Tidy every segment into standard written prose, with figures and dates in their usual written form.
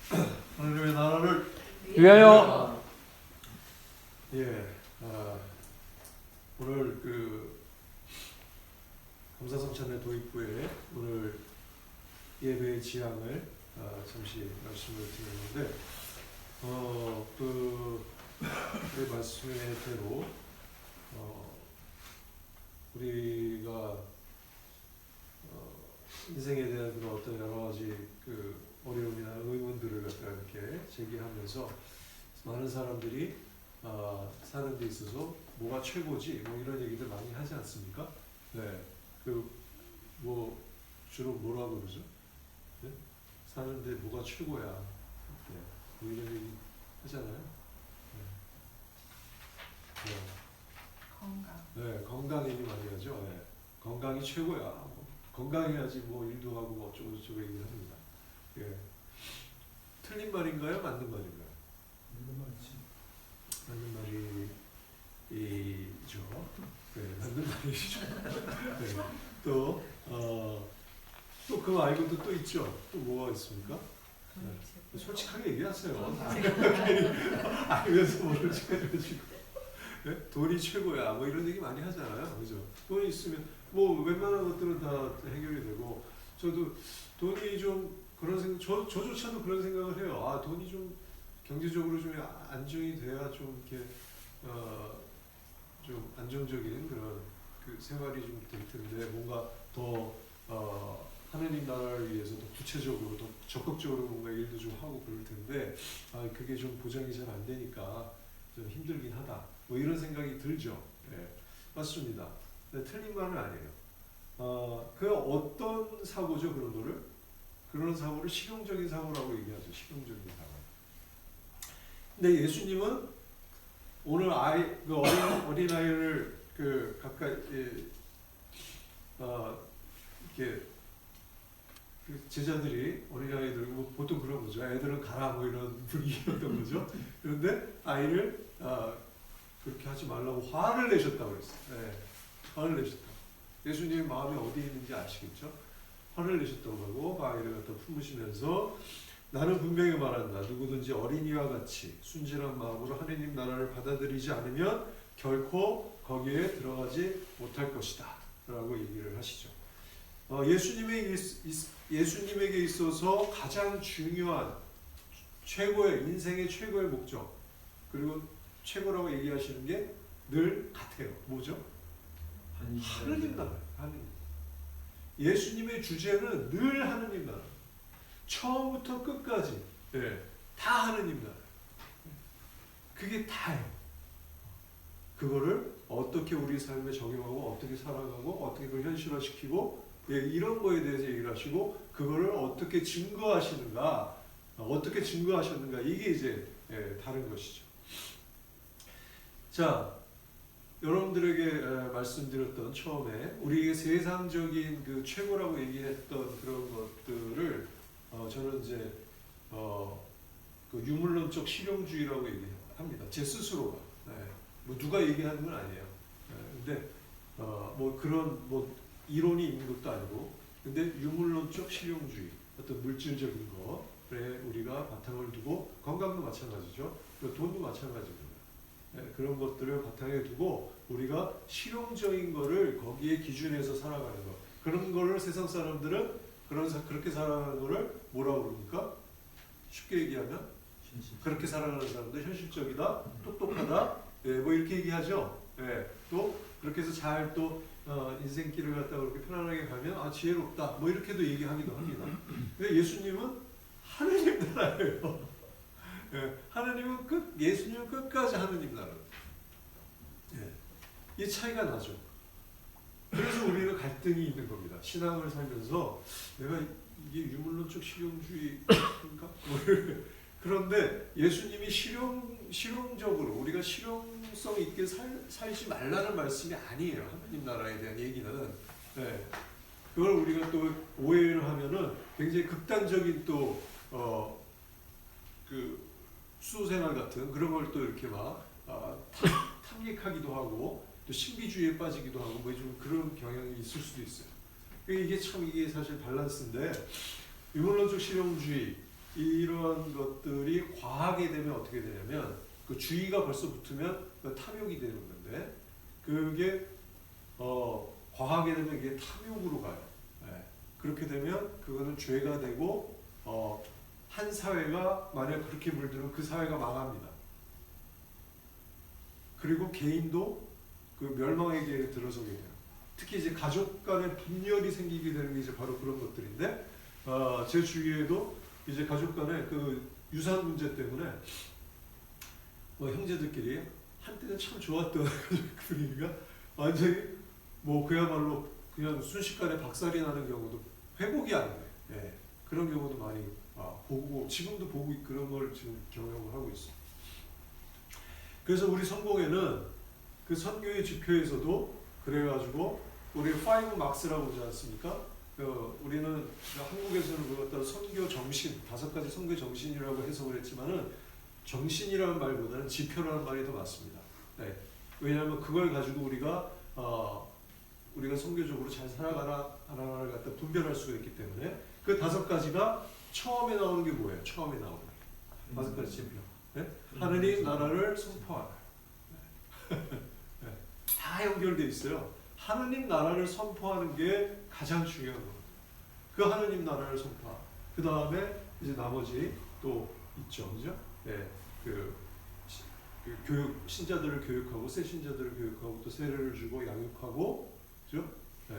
하나님의 나라를 위하여. 예, 오늘 그 감사성찬의 도입부에 오늘 예배의 지향을 잠시 말씀을 드렸는데 그 말씀의 대로 우리가 인생에 대한 그런 어떤 여러 가지 그 어려움이나 의문들을 갖다 이렇게 제기하면서 많은 사람들이 사는 데 있어서 뭐가 최고지 뭐 이런 얘기들 많이 하지 않습니까? 네, 그 뭐 주로 뭐라고 그러죠? 네? 사는데 뭐가 최고야? 네, 뭐 이런 얘기 하잖아요. 네. 네. 건강. 네, 건강 얘기 많이 하죠. 네. 건강이 최고야. 뭐, 건강해야지 뭐 일도 하고 뭐 어쩌고 저쩌고 얘기를 합니다. 예. 틀린 말인가요? 맞는 말인가요? 맞는 말이죠. 네, 맞는 말이죠. 네. 또 그 말고도 또 있죠. 또 뭐가 있습니까? 네. 솔직하게 얘기하세요. 알면서 뭐 솔직하게 가지고. 네? 돈이 최고야. 뭐 이런 얘기 많이 하잖아요. 그죠? 돈이 있으면 뭐 웬만한 것들은 다 해결이 되고, 저도 돈이 좀 그런 생각, 저조차도 그런 생각을 해요. 돈이 좀 경제적으로 좀 안정이 돼야 좀 이렇게 좀 안정적인 그런 그 생활이 좀 될 텐데, 뭔가 더 하나님 나라를 위해서 더 구체적으로 더 적극적으로 뭔가 일도 좀 하고 그럴 텐데 그게 좀 보장이 잘 안 되니까 좀 힘들긴 하다. 뭐 이런 생각이 들죠. 네, 맞습니다. 네, 틀린 말은 아니에요. 그 어떤 사고죠, 그런 거를? 그런 사고를 실용적인 사고라고 얘기하죠. 실용적인 사고. 근데 예수님은 오늘 그 어린 아이를 그 가까이 이렇게 그 제자들이 어린 아이들 뭐 보통 그런 거죠. 애들은 가라 뭐 이런 분위기였던 거죠. 그런데 아이를 그렇게 하지 말라고 화를 내셨다고 그랬어요. 네, 화를 내셨다. 예수님의 마음이 어디 있는지 아시겠죠? 화를 내셨다고 하고 아이를 갖다 품으시면서 나는 분명히 말한다. 누구든지 어린이와 같이 순진한 마음으로 하느님 나라를 받아들이지 않으면 결코 거기에 들어가지 못할 것이다. 라고 얘기를 하시죠. 예수님에게 있어서 가장 중요한 최고의 인생의 최고의 목적 그리고 최고라고 얘기하시는 게 늘 같아요. 뭐죠? 하느님 나라. 하느님. 예수님의 주제는 늘 하느님 나라. 처음부터 끝까지 다 하느님 나라. 그게 다예요. 그거를 어떻게 우리 삶에 적용하고 어떻게 살아가고 어떻게 그걸 현실화시키고 이런 거에 대해서 얘기를 하시고 그거를 어떻게 증거하시는가 어떻게 증거하셨는가 이게 이제 다른 것이죠. 자, 여러분들에게 말씀드렸던 처음에 우리에게 세상적인 그 최고라고 얘기했던 그런 것들을 저는 이제 그 유물론적 실용주의라고 얘기합니다. 제 스스로가. 뭐 누가 얘기하는 건 아니에요. 근데 뭐 그런 뭐 이론이 있는 것도 아니고, 근데 유물론적 실용주의, 어떤 물질적인 거에 우리가 바탕을 두고 건강도 마찬가지죠. 돈도 마찬가지입니다. 그런 것들을 바탕에 두고 우리가 실용적인 거를 거기에 기준해서 살아가는 거. 그런 거를 세상 사람들은 그렇게 살아가는 거를 뭐라고 그럽니까? 쉽게 얘기하면 그렇게 살아가는 사람들 현실적이다, 똑똑하다, 뭐 이렇게 얘기하죠. 또 그렇게 해서 잘 또 인생길을 갖다가 그렇게 편안하게 가면 지혜롭다, 뭐 이렇게도 얘기하기도 합니다. 근데 예수님은 하느님 나라예요. 예수님은 끝까지 하느님 나라. 이 차이가 나죠. 그래서 우리는 갈등이 있는 겁니다. 신앙을 살면서 내가 이게 유물론적 실용주의인가? 그런데 예수님이 실용적으로 우리가 실용성 있게 살지 말라는 말씀이 아니에요. 하나님 나라에 대한 얘기는. 그걸 우리가 또 오해를 하면은 굉장히 극단적인 또 그 수도생활 같은 그런 걸 또 이렇게 막 탐닉하기도 하고 또 신비주의에 빠지기도 하고 뭐 좀 그런 경향이 있을 수도 있어요. 이게 사실 밸런스인데 유물론적 실용주의 이런 것들이 과하게 되면 어떻게 되냐면 그 주의가 벌써 붙으면 그 탐욕이 되는 건데 그게 과하게 되면 이게 탐욕으로 가요. 예. 그렇게 되면 그거는 죄가 되고 한 사회가 만약 그렇게 물들면 그 사회가 망합니다. 그리고 개인도 그 멸망의 길에 들어서게 돼요. 특히 이제 가족 간의 분열이 생기게 되는 게 이제 바로 그런 것들인데 제 주위에도 이제 가족 간의 그 유산 문제 때문에 뭐 형제들끼리 한때는 참 좋았던 분위기가 완전히 뭐 그야말로 그냥 순식간에 박살이 나는 경우도 회복이 안 돼. 예. 그런 경우도 많이 보고 지금도 보고 그런 걸 지금 경험을 하고 있어요. 그래서 우리 성공회는 그 선교의 지표에서도 그래가지고 우리 5막스라고 하지 않습니까? 우리는 한국에서는 그것도 선교 정신, 5가지 선교 정신이라고 해석을 했지만은 정신이라는 말보다는 지표라는 말이 더 맞습니다. 네. 왜냐하면 그걸 가지고 우리가 선교적으로 잘 살아가나 안 하나를 갖다 분별할 수가 있기 때문에 그 5가지가 처음에 나오는 게 뭐예요? 처음에 나오는 게 5가지 지표. 네? 하느님 나라를 선포하라. 네. 네. 다 연결돼 있어요. 하느님 나라를 선포하는 게 가장 중요한 겁니다. 그 하느님 나라를 선포하라. 그 다음에 이제 나머지 또 있죠, 그죠? 네. 그 교육 신자들을 교육하고 새 신자들을 교육하고 또 세례를 주고 양육하고, 그죠? 네.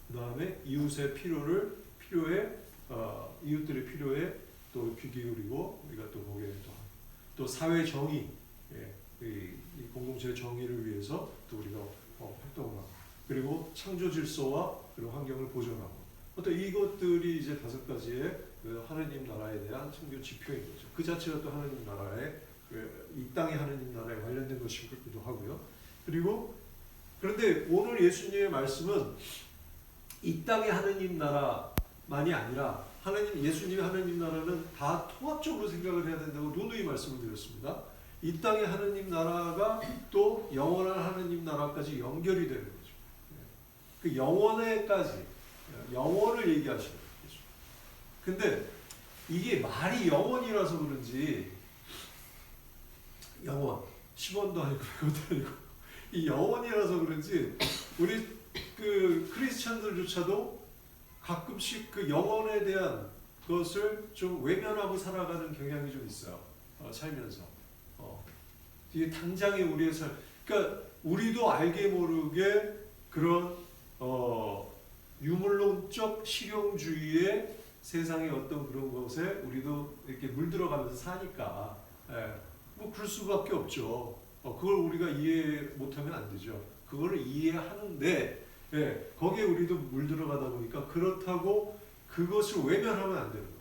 그 다음에 이웃의 필요에 이웃들의 필요에 또 귀 기울이고 우리가 또 거기에 또 사회 정의, 예, 이 공동체의 정의를 위해서 또 우리가 활동을 하고 그리고 창조 질서와 그리고 환경을 보존하고 어떤 이것들이 이제 5가지의 그 하느님 나라에 대한 선교 지표인 거죠. 그 자체가 또 하느님 나라의 이 땅의 하느님 나라에 관련된 것이기도 하고요. 그리고 그런데 오늘 예수님의 말씀은 이 땅의 하느님 나라만이 아니라 예수님의 하느님 나라는 다 통합적으로 생각을 해야 된다고 누누이 말씀을 드렸습니다. 이 땅의 하느님 나라가 또 영원한 하느님 나라까지 연결이 되는 거죠. 그 영원에까지 영원을 얘기하시는 거죠. 근데 이게 말이 영원이라서 그런지 영원 10원도 아니고 100원도 아니고 이 영원이라서 그런지 우리 그 크리스찬들조차도 가끔씩 그 영혼에 대한 것을 좀 외면하고 살아가는 경향이 좀 있어요. 살면서. 이게 당장의 우리의 그러니까 우리도 알게 모르게 그런 유물론적 실용주의의 세상의 어떤 그런 것에 우리도 이렇게 물들어가면서 사니까 뭐 그럴 수밖에 없죠. 그걸 우리가 이해 못하면 안 되죠. 그거를 이해하는데 거기에 우리도 물들어가다 보니까 그렇다고 그것을 외면하면 안 되는 거예요.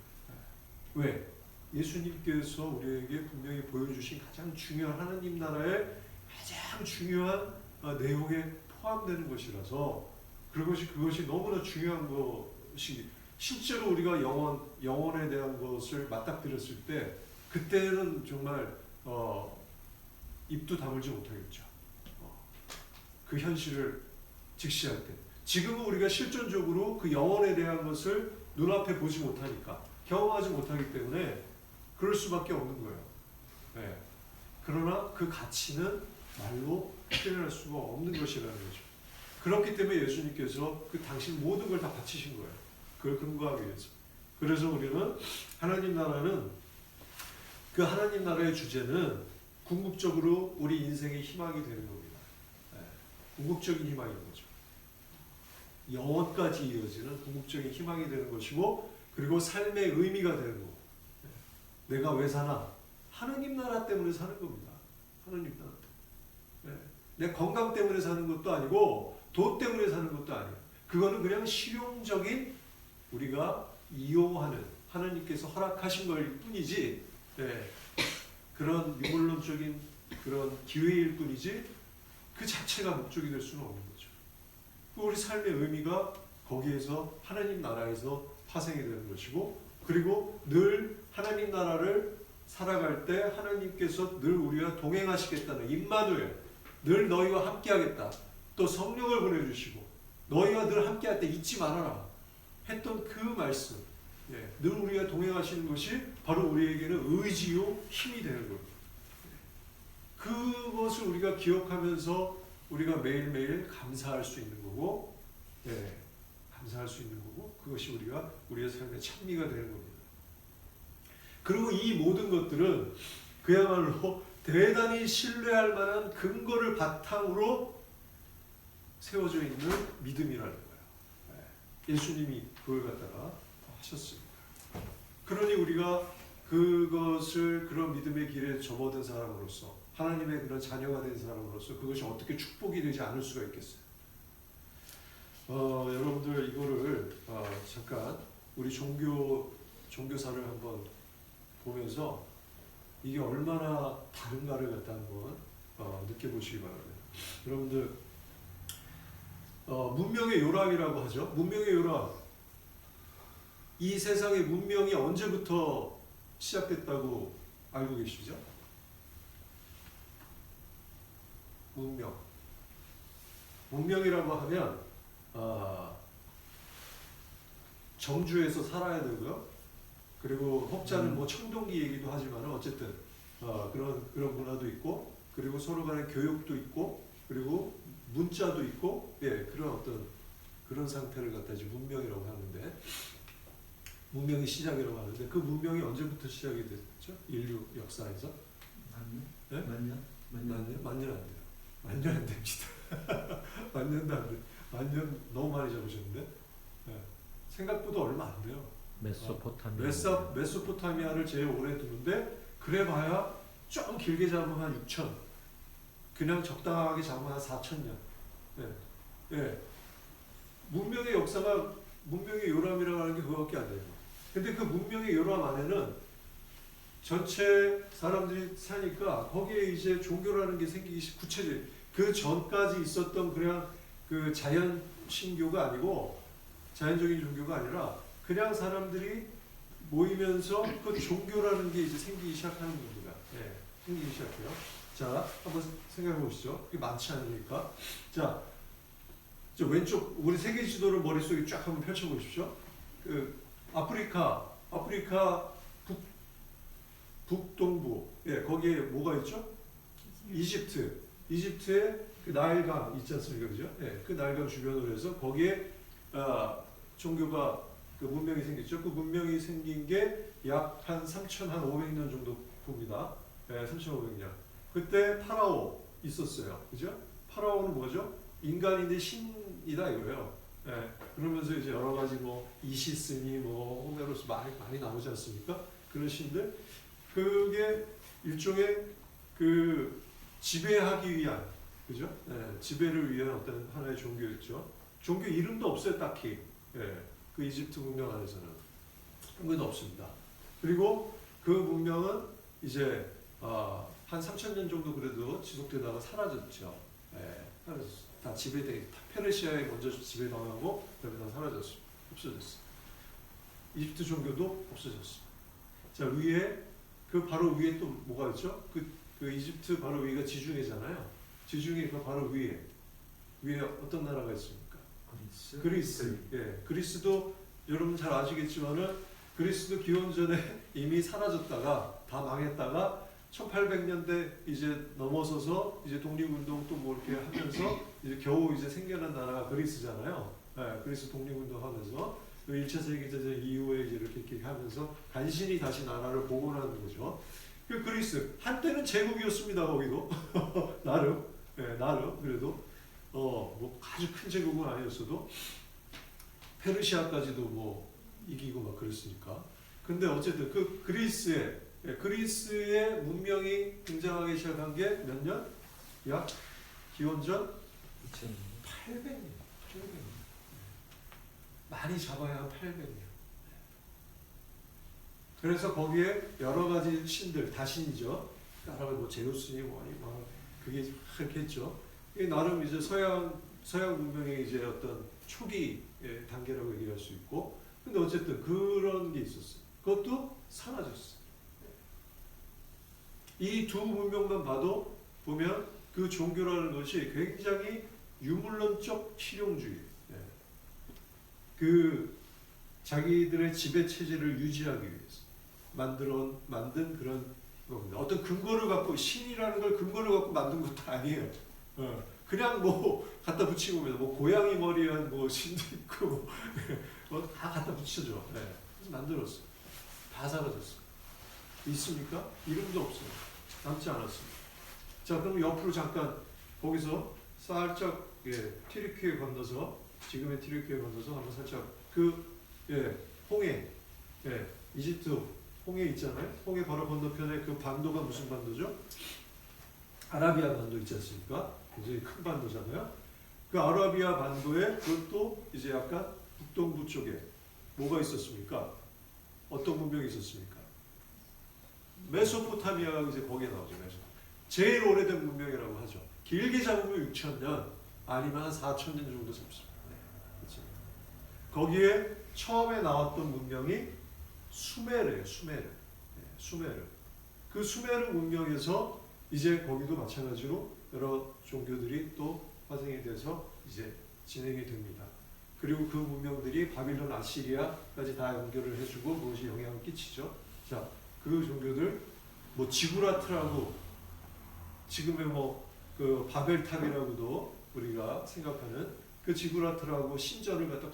왜? 예수님께서 우리에게 분명히 보여주신 가장 중요한 하나님 나라의 가장 중요한 내용에 포함되는 것이라서 그것이 너무나 중요한 것이 실제로 우리가 영혼에 대한 것을 맞닥뜨렸을 때 그때는 정말 입도 다물지 못하겠죠. 그 현실을 직시할 때. 지금은 우리가 실존적으로 그 영혼에 대한 것을 눈앞에 보지 못하니까 경험하지 못하기 때문에 그럴 수밖에 없는 거예요. 네. 그러나 그 가치는 말로 표현할 수가 없는 것이라는 거죠. 그렇기 때문에 예수님께서 그 당신 모든 걸 다 바치신 거예요. 그걸 근거하기 위해서. 그래서 우리는 하나님 나라는 그 하나님 나라의 주제는 궁극적으로 우리 인생의 희망이 되는 겁니다. 네. 궁극적인 희망인 거죠. 영원까지 이어지는 궁극적인 희망이 되는 것이고 그리고 삶의 의미가 되는 거고 내가 왜 사나? 하느님 나라 때문에 사는 겁니다. 하느님 나라 때문에. 내 건강 때문에 사는 것도 아니고 돈 때문에 사는 것도 아니에요. 그거는 그냥 실용적인 우리가 이용하는 하느님께서 허락하신 걸 뿐이지 그런 유물론적인 그런 기회일 뿐이지 그 자체가 목적이 될 수는 없는 거죠. 우리 삶의 의미가 거기에서 하나님 나라에서 파생이 되는 것이고 그리고 늘 하나님 나라를 살아갈 때 하나님께서 늘 우리와 동행하시겠다는 임마누엘 늘 너희와 함께하겠다. 또 성령을 보내주시고 너희와 늘 함께할 때 잊지 말아라 했던 그 말씀 예, 늘 우리가 동행하시는 것이 바로 우리에게는 의지요 힘이 되는 겁니다. 그것을 우리가 기억하면서 우리가 매일매일 감사할 수 있는 거고, 예, 감사할 수 있는 거고, 그것이 우리의 삶의 찬미가 되는 겁니다. 그리고 이 모든 것들은 그야말로 대단히 신뢰할 만한 근거를 바탕으로 세워져 있는 믿음이라는 거예요. 예수님이 그걸 갖다가 하셨습니다. 그러니 우리가 그런 믿음의 길에 접어든 사람으로서, 하나님의 그런 자녀가 된 사람으로서 그것이 어떻게 축복이 되지 않을 수가 있겠어요. 여러분들 이거를 잠깐 우리 종교사를 한번 보면서 이게 얼마나 다른가를 갖다 한번 느껴보시기 바랍니다. 여러분들 문명의 요람이라고 하죠. 문명의 요람. 이 세상의 문명이 언제부터 시작됐다고 알고 계시죠? 문명이라고 하면 정주에서 살아야 되고요. 그리고 혹자는 뭐 청동기 얘기도 하지만 어쨌든 그런 문화도 있고, 그리고 서로 간의 교육도 있고, 그리고 문자도 있고, 예, 그런 상태를 갖다 이제 문명이라고 하는데, 문명의 시작이라고 하는데, 그 문명이 언제부터 시작이 됐죠? 인류 역사에서? 만년 안 돼요. 만년 안 됩니다. 만년도 안 돼요. 만년 너무 많이 잡으셨는데, 예, 생각보다 얼마 안 돼요. 메소포타미아를 제일 오래 두는데, 그래봐야 좀 길게 잡으면 한 6천, 그냥 적당하게 잡으면 한 4,000년. 예, 예. 문명의 역사가, 문명의 요람이라고 하는 게 그거밖에 안 돼요. 근데 그 문명의 요람 안에는 전체 사람들이 사니까 거기에 이제 종교라는 게 생기기 구체적인, 그 전까지 있었던 그냥 그 자연 신교가 아니고, 자연적인 종교가 아니라 그냥 사람들이 모이면서 그 종교라는 게 이제 생기기 시작하는 겁니다. 예, 생기기 시작해요. 자, 한번 생각해 보시죠. 그게 많지 않으니까. 자, 저 왼쪽 우리 세계 지도를 머릿속에 쫙 한번 펼쳐 보십시오. 그 아프리카 북동부, 예, 거기에 뭐가 있죠? 이집트에 그 나일강 있지 않습니까, 그죠? 예, 그 나일강 주변으로 해서 거기에 종교가, 그 문명이 생겼죠. 그 문명이 생긴 게 약 한 3,500년 정도 봅니다. 예, 3,500년. 그때 파라오 있었어요, 그죠? 파라오는 뭐죠? 인간인데 신이다 이거예요. 예, 그러면서 이제 여러 가지 뭐 이시스니 뭐 호메로스 많이 나오지 않습니까? 그런 신들. 그게 일종의 그 지배하기 위한, 그죠? 예, 지배를 위한 어떤 하나의 종교였죠. 종교 이름도 없어요, 딱히. 예, 그 이집트 문명 안에서는 그런 건 없습니다. 그리고 그 문명은 이제 한 3,000년 정도 그래도 지속되다가 사라졌죠. 예, 사라졌어요. 다 페르시아에 먼저 지배당하고 그다음에 다 사라졌어요. 없어졌어요. 이집트 종교도 없어졌어요. 자, 위에 바로 위에 또 뭐가 있죠? 그 이집트 바로 위가 지중해잖아요. 지중해 그 바로 위에 어떤 나라가 있습니까? 그리스. 예, 그리스도 여러분 잘 아시겠지만은 그리스도 기원전에 이미 사라졌다가 다 망했다가 1800년대 이제 넘어서서 이제 독립운동 또 뭐 이렇게 하면서 이제 겨우 이제 생겨난 나라가 그리스잖아요. 예, 그리스 독립운동 하면서 1차 세계대전 이후에 이제 이렇게 하면서 간신히 다시 나라를 복원하는 거죠. 그 그리스 한때는 제국이었습니다. 거기도 나름, 예, 나름 그래도 뭐 아주 큰 제국은 아니었어도 페르시아까지도 뭐 이기고 막 그랬으니까. 근데 어쨌든 그 그리스의 문명이 등장하기 시작한 게 몇 년? 약 기원전 800년. 많이 잡아야 한 800년. 그래서 거기에 여러 가지 신들, 다신이죠. 여러 뭐 제우스니 뭐 그게 그렇게 했죠. 이게 나름 이제 서양 문명의 이제 어떤 초기 단계라고 얘기할 수 있고, 근데 어쨌든 그런 게 있었어요. 그것도 사라졌어요. 이 두 문명만 보면 그 종교라는 것이 굉장히 유물론적 실용주의. 그 자기들의 지배 체제를 유지하기 위해서 만든 그런 겁니다. 어떤 근거를 갖고 신이라는 걸 근거를 갖고 만든 것도 아니에요. 그냥 뭐 갖다 붙이고 뭐 고양이 머리한 뭐 신도 있고 다 갖다 붙여줘. 네. 그래서 만들었어. 다 사라졌어. 있습니까? 이름도 없어요. 남지 않았습니다. 자, 그럼 옆으로 잠깐 거기서 살짝 튀르키예 건너서 지금의 튀르키예 건너서 한번 살짝 홍해, 이집트 홍해 있잖아요. 홍해 바로 건너편에 그 반도가 무슨 반도죠? 아라비아 반도 있지 않습니까? 굉장히 큰 반도잖아요. 그 아라비아 반도에 그것도 이제 약간 북동부 쪽에 뭐가 있었습니까? 어떤 문명이 있었습니까? 메소포타미아가 이제 거기에 나오죠. 제일 오래된 문명이라고 하죠. 길게 잡으면 6,000년, 아니면 한 4,000년 정도 잡습니다. 그렇죠? 거기에 처음에 나왔던 문명이 수메르예요. 수메르. 그 수메르 문명에서 이제 거기도 마찬가지로 여러 종교들이 또 파생이 돼서 이제 진행이 됩니다. 그리고 그 문명들이 바빌론, 아시리아까지 다 연결을 해주고 그것이 영향을 끼치죠. 자, 그 종교들 뭐 지구라트라고 지금의 그 바벨탑이라고도 우리가 생각하는 그 지구라트라고 신전을 갖다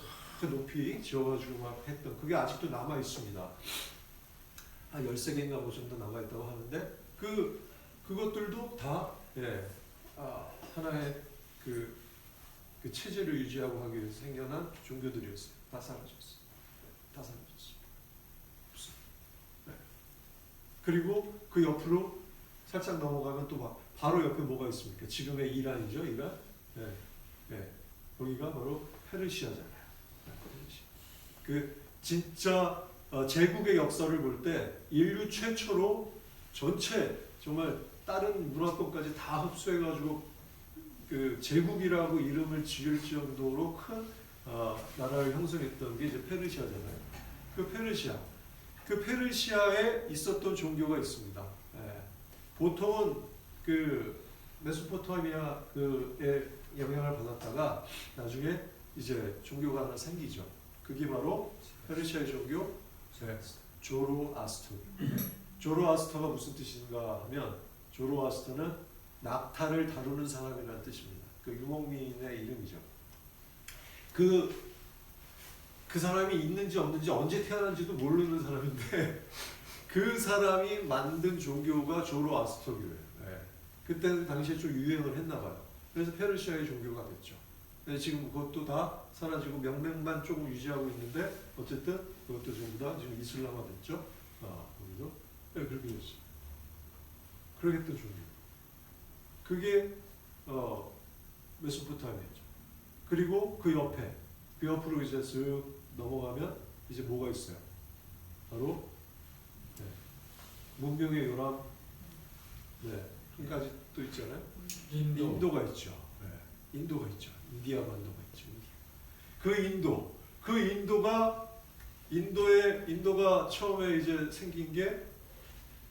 높이 지어가지고 막 했던 그게 아직도 남아 있습니다. 한 13개인가 뭐 정도 남아 있다고 하는데 그것들도 다 하나의 그 체제를 유지하고 하기 위해서 생겨난 종교들이었어요. 다 사라졌어요. 다 사라졌어요. 그리고 그 옆으로 살짝 넘어가면 또 바로 옆에 뭐가 있습니까? 지금의 이란이죠, 이란. 거기가 바로 페르시아잖아요. 그 진짜 제국의 역사를 볼 때 인류 최초로 전체 정말 다른 문화권까지 다 흡수해가지고 그 제국이라고 이름을 지을 정도로 큰 나라를 형성했던 게 이제 페르시아잖아요. 그 페르시아에 있었던 종교가 있습니다. 보통은 그 메소포타미아의 영향을 받았다가 나중에 이제 종교가 하나 생기죠. 그게 바로 페르시아의 종교 조로아스터. 조로아스터가 무슨 뜻인가 하면 조로아스터는 낙타를 다루는 사람이라는 뜻입니다. 그 유목민의 이름이죠. 그 사람이 있는지 없는지 언제 태어난지도 모르는 사람인데 그 사람이 만든 종교가 조로아스터교예요. 그때는 당시에 좀 유행을 했나 봐요. 그래서 페르시아의 종교가 됐죠. 지금 그것도 다 사라지고 명맥만 조금 유지하고 있는데 어쨌든 그것도 전부 다 지금 이슬람화 됐죠. 거기도 그렇게 됐어요. 그러겠던 종교. 그게 메소포타미아죠. 그리고 그 옆으로 이제 쓱 넘어가면 이제 뭐가 있어요? 바로 문명의 요람, 한 가지 또 있잖아요. 인도가 있죠. 인도가 있죠. 인디아 반도가 있죠. 인도가 처음에 이제 생긴 게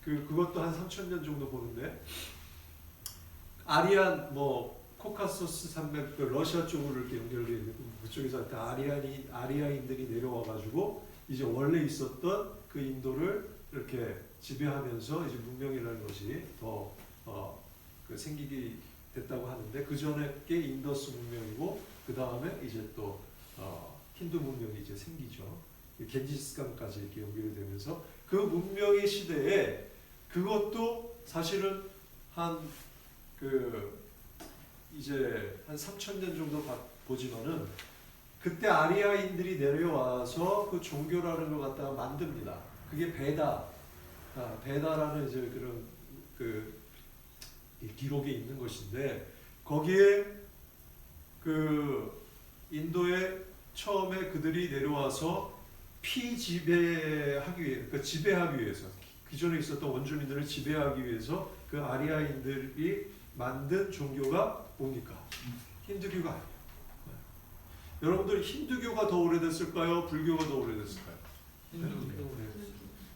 그것도 한 3,000년 정도 보는데 아리안 코카소스 산맥 러시아 쪽으로 이렇게 연결되어 있는 그쪽에서 아리아인들이 내려와 가지고 이제 원래 있었던 그 인도를 이렇게 지배하면서 이제 문명이라는 것이 더 생기게 됐다고 하는데 그 전에 게 인더스 문명이고 그 다음에 이제 또 힌두 문명이 이제 생기죠. 겐지스강까지 이렇게 연결이 되면서 그 문명의 시대에 그것도 사실은 이제 한 3,000년 정도 보지만은 그때 아리아인들이 내려와서 그 종교라는 걸 갖다가 만듭니다. 그게 베다라는 이제 그런 기록에 있는 것인데 거기에 인도에 처음에 그들이 내려와서 지배하기 위해서 기존에 있었던 원주민들을 지배하기 위해서 그 아리아인들이 만든 종교가 뭡니까? 힌두교가 아니에요. 여러분들 힌두교가 더 오래됐을까요? 불교가 더 오래됐을까요?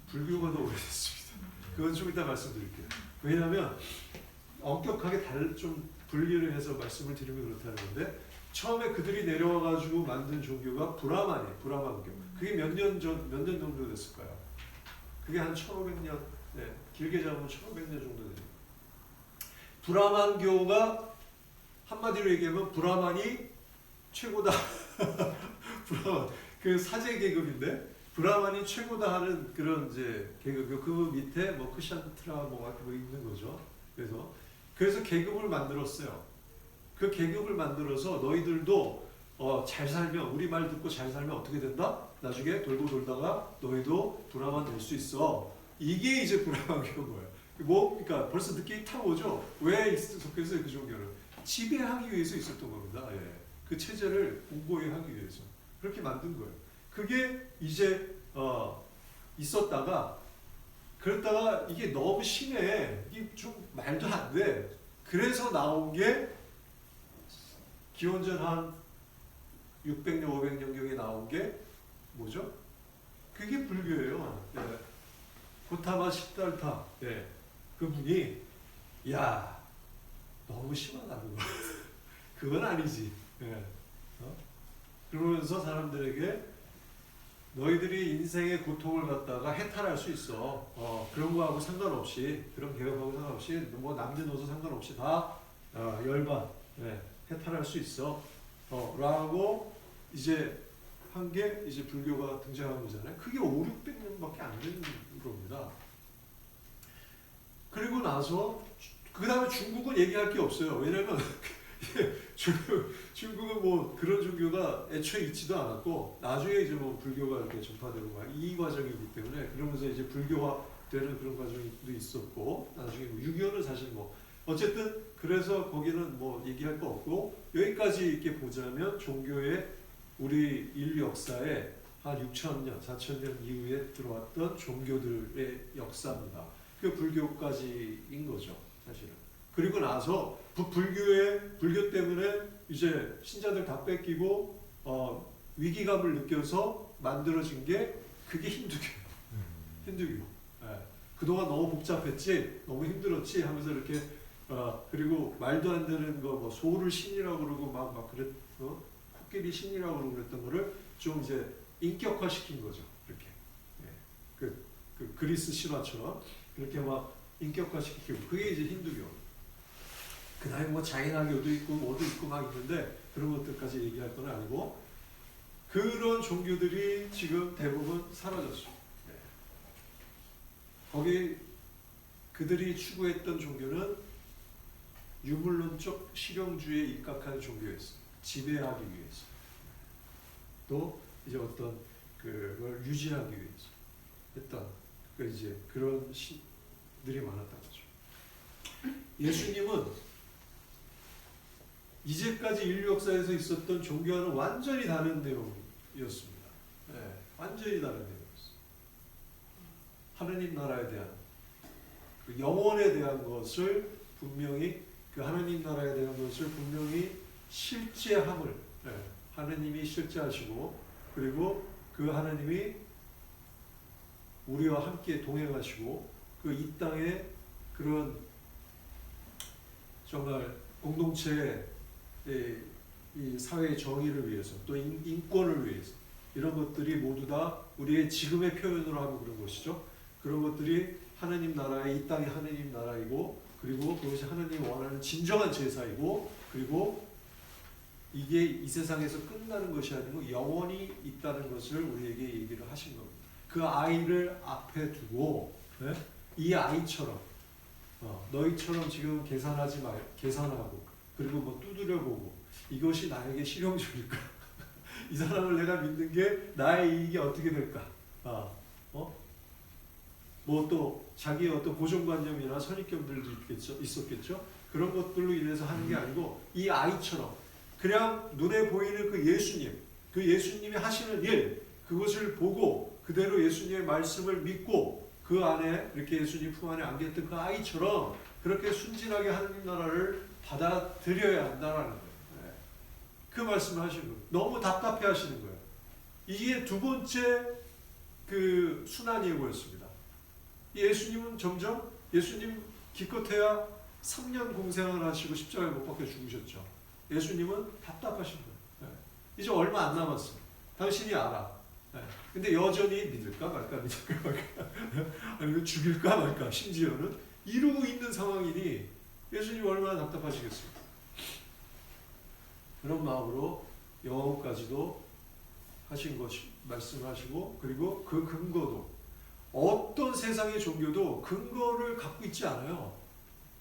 불교가 더 오래됐습니다. 그건 좀 이따 말씀드릴게요. 왜냐하면 엄격하게 좀 분리를 해서 말씀을 드리면 그렇다는 건데 처음에 그들이 내려와가지고 만든 종교가 브라만이에요. 브라만교. 그게 몇 년 정도 됐을까요? 그게 한 1500년, 네, 길게 잡으면 1500년 정도 돼요. 브라만교가 한마디로 얘기하면 브라만이 최고다. 브라만, 그 사제 계급인데 브라만이 최고다 하는 그런 이제 계급. 그 밑에 뭐 크샨트라 뭐 있는 거죠. 그래서 계급을 만들었어요. 그 계급을 만들어서 너희들도 잘 살면, 우리 말 듣고 잘 살면 어떻게 된다? 나중에 돌고 돌다가 너희도 브라만 될 수 있어. 이게 이제 브라만교인 거예요. 그러니까 벌써 느낌이 탁 오죠? 왜 속했어요, 그 종교는? 지배하기 위해서 있었던 겁니다. 예. 그 체제를 공고히 하기 위해서. 그렇게 만든 거예요. 그게 이제, 있었다가, 그랬다가 이게 너무 심해. 이게 좀 말도 안 돼. 그래서 나온 게 기원전 한 600년, 500년경에 나온 게 뭐죠? 그게 불교예요. 네. 고타마 시달타. 네. 그분이 야 너무 심하다 그거. 그건 아니지. 네. 그러면서 사람들에게 너희들이 인생의 고통을 갖다가 해탈할 수 있어. 그런 거하고 상관없이, 그런 개혁하고 상관없이, 뭐 남녀노소 상관없이 다 열반 네. 해탈할 수 있어. 라고 이제 한 게 이제 불교가 등장한 거잖아요. 그게 5, 600년밖에 안 되는 겁니다. 그리고 나서 그 다음에 중국은 얘기할 게 없어요. 왜냐면 중국은 뭐 그런 종교가 애초에 있지도 않았고 나중에 이제 뭐 불교가 이렇게 전파되고 막 이 과정이기 때문에 그러면서 이제 불교화되는 그런 과정도 있었고 나중에 뭐 유교는 사실 뭐 어쨌든 그래서 거기는 뭐 얘기할 거 없고 여기까지 이렇게 보자면 종교의 우리 인류 역사에 한 6,000년, 4,000년 이후에 들어왔던 종교들의 역사입니다. 그 불교까지인 거죠, 사실은. 그리고 나서 불교 때문에 이제 신자들 다 뺏기고 위기감을 느껴서 만들어진 게 그게 힌두교예요. 힌두교. 네. 그동안 너무 복잡했지, 너무 힘들었지 하면서 이렇게 그리고 말도 안 되는 거 뭐 소를 신이라고 그러고 막 그랬 코끼리 신이라고 그러고 그랬던 거를 좀 이제 인격화시킨 거죠. 이렇게 네. 그 그리스 신화처럼 그렇게 막 인격화시키고 그게 이제 힌두교. 그 다음에 뭐 자인화교도 있고 뭐도 있고 막 있는데 그런 것들까지 얘기할 건 아니고 그런 종교들이 지금 대부분 사라졌죠. 네. 거기 그들이 추구했던 종교는 유물론적 실용주의에 입각한 종교였어요. 지배하기 위해서. 또 이제 어떤 그걸 유지하기 위해서 했던 이제 그런 신들이 많았던 거죠. 예수님은 이제까지 인류 역사에서 있었던 종교와는 완전히 다른 내용이었습니다. 네, 완전히 다른 내용이었어요. 하느님 나라에 대한 그 영원에 대한 것을 분명히 그 하느님 나라에 대한 것을 분명히 실제함을 네, 하느님이 실제하시고 그리고 그 하느님이 우리와 함께 동행하시고 그 이 땅에 그런 정말 공동체의 이 사회의 정의를 위해서 또 인권을 위해서 이런 것들이 모두 다 우리의 지금의 표현으로 하면 그런 것이죠. 그런 것들이 하느님 나라의 이 땅이 하느님 나라이고 그리고 그것이 하느님 원하는 진정한 제사이고 그리고 이게 이 세상에서 끝나는 것이 아니고 영원히 있다는 것을 우리에게 얘기를 하신 겁니다. 그 아이를 앞에 두고 네? 이 아이처럼 너희처럼 지금 계산하고 그리고 뭐 두드려보고 이것이 나에게 실용적일까? 이 사람을 내가 믿는 게 나의 이익이 어떻게 될까? 뭐 또 자기의 어떤 고정관념이나 선입견들도 있었겠죠. 그런 것들로 인해서 하는 게 아니고 이 아이처럼 그냥 눈에 보이는 그 예수님이 하시는 일 그것을 보고 그대로 예수님의 말씀을 믿고 그 안에 이렇게 예수님 품 안에 안겼던 그 아이처럼 그렇게 순진하게 하느님 나라를 받아들여야 한다라는 거예요. 네. 그 말씀을 하시는 거예요. 너무 답답해 하시는 거예요. 이게 두 번째 그 순환이 보였습니다. 예수님은 예수님 기껏해야 3년 공생을 하시고 십자가에 못 박혀 죽으셨죠. 예수님은 답답하신 거예요. 이제 얼마 안 남았어. 당신이 알아. 근데 여전히 믿을까 말까 믿을까 말까 아니면 죽일까 말까 심지어는 이러고 있는 상황이니 예수님 얼마나 답답하시겠습니까? 그런 마음으로 영혼까지도 하신 것이 말씀하시고 그리고 그 근거도 어떤 세상의 종교도 근거를 갖고 있지 않아요.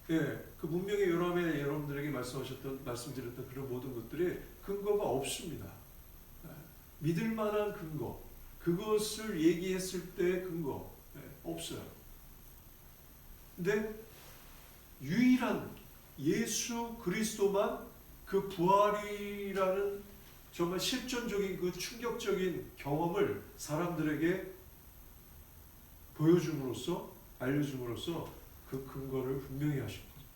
그 문명의 요람에 여러분들에게 말씀드렸던 그런 모든 것들이 근거가 없습니다. 믿을 만한 근거, 그것을 얘기했을 때 근거 없어요. 근데 유일한 예수 그리스도만 그 부활이라는 정말 실존적인 그 충격적인 경험을 사람들에게 보여줌으로써 알려줌으로써 그 근거를 분명히 하신 거죠.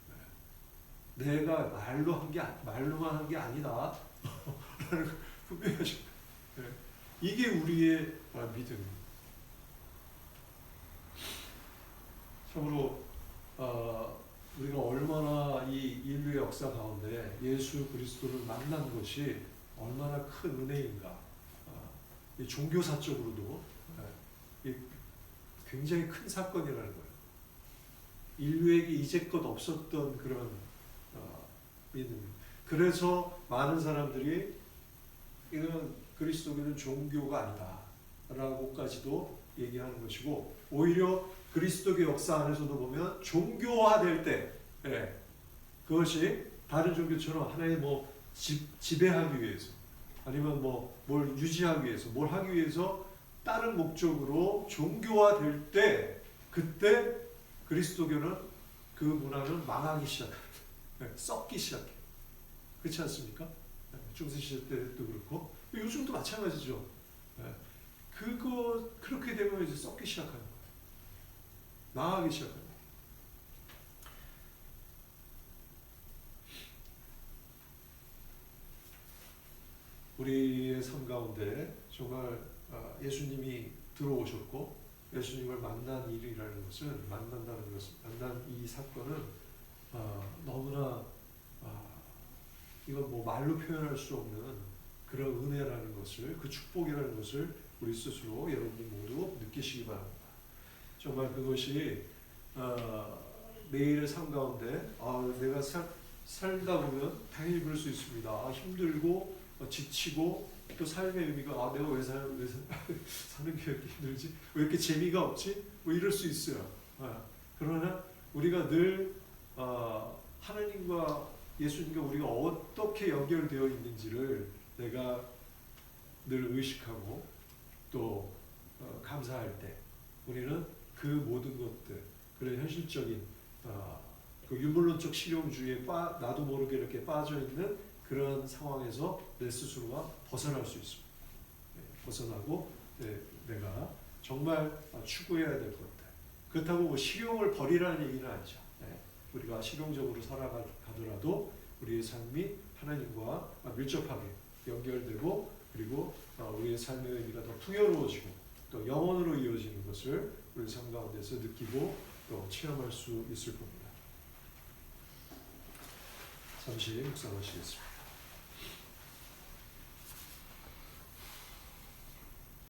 내가 말로만 한 게 아니다. 라는 분명히 하신 거예요. 이게 우리의 믿음입니다. 참으로 우리가 얼마나 이 인류의 역사 가운데 예수 그리스도를 만난 것이 얼마나 큰 은혜인가. 종교사적으로도 굉장히 큰 사건이라는 거예요. 인류에게 이제껏 없었던 그런 믿음. 그래서 많은 사람들이 이건 그리스도교는 종교가 아니다 라고까지도 얘기하는 것이고, 오히려 그리스도교 역사 안에서도 보면 종교화될 때 그것이 다른 종교처럼 하나의 지배하기 위해서 아니면 뭘 유지하기 위해서 뭘 하기 위해서 다른 목적으로 종교화될 때 그때 그리스도교는 그 문화는 망하기 시작합니다. 썩기 시작해요. 그렇지 않습니까? 중세시대 때도 그렇고 요즘도 마찬가지죠. 그렇게 되면 이제 썩기 시작하는 거예요. 망하기 시작하는 거예요. 우리의 삶 가운데 정말 예수님이 들어오셨고 예수님을 만난 일이라는 것은 만난 이 사건은 너무나 이건 말로 표현할 수 없는 그런 은혜라는 것을, 그 축복이라는 것을 우리 스스로 여러분들 모두 느끼시기 바랍니다. 정말 그것이 매일의 삶 가운데 내가 살다 보면 당연히 그럴 수 있습니다. 힘들고 지치고 또 삶의 의미가 내가 왜 사는 게 왜 이렇게 힘들지? 왜 이렇게 재미가 없지? 이럴 수 있어요. 그러나 우리가 늘 하나님과 예수님과 우리가 어떻게 연결되어 있는지를 내가 늘 의식하고 또 감사할 때 우리는 그 모든 것들, 그런 현실적인 그 유물론적 실용주의에 나도 모르게 이렇게 빠져있는 그런 상황에서 내 스스로가 벗어날 수 있습니다. 벗어나고 내가 정말 추구해야 될 것들. 그렇다고 실용을 버리라는 얘기는 아니죠. 우리가 실용적으로 살아가더라도 우리의 삶이 하나님과 밀접하게 연결되고 그리고 우리의 삶의 의미가 더 풍요로워지고 또 영원으로 이어지는 것을 우리 삶 가운데서 느끼고 또 체험할 수 있을 겁니다. 잠시 묵상하시겠습니다.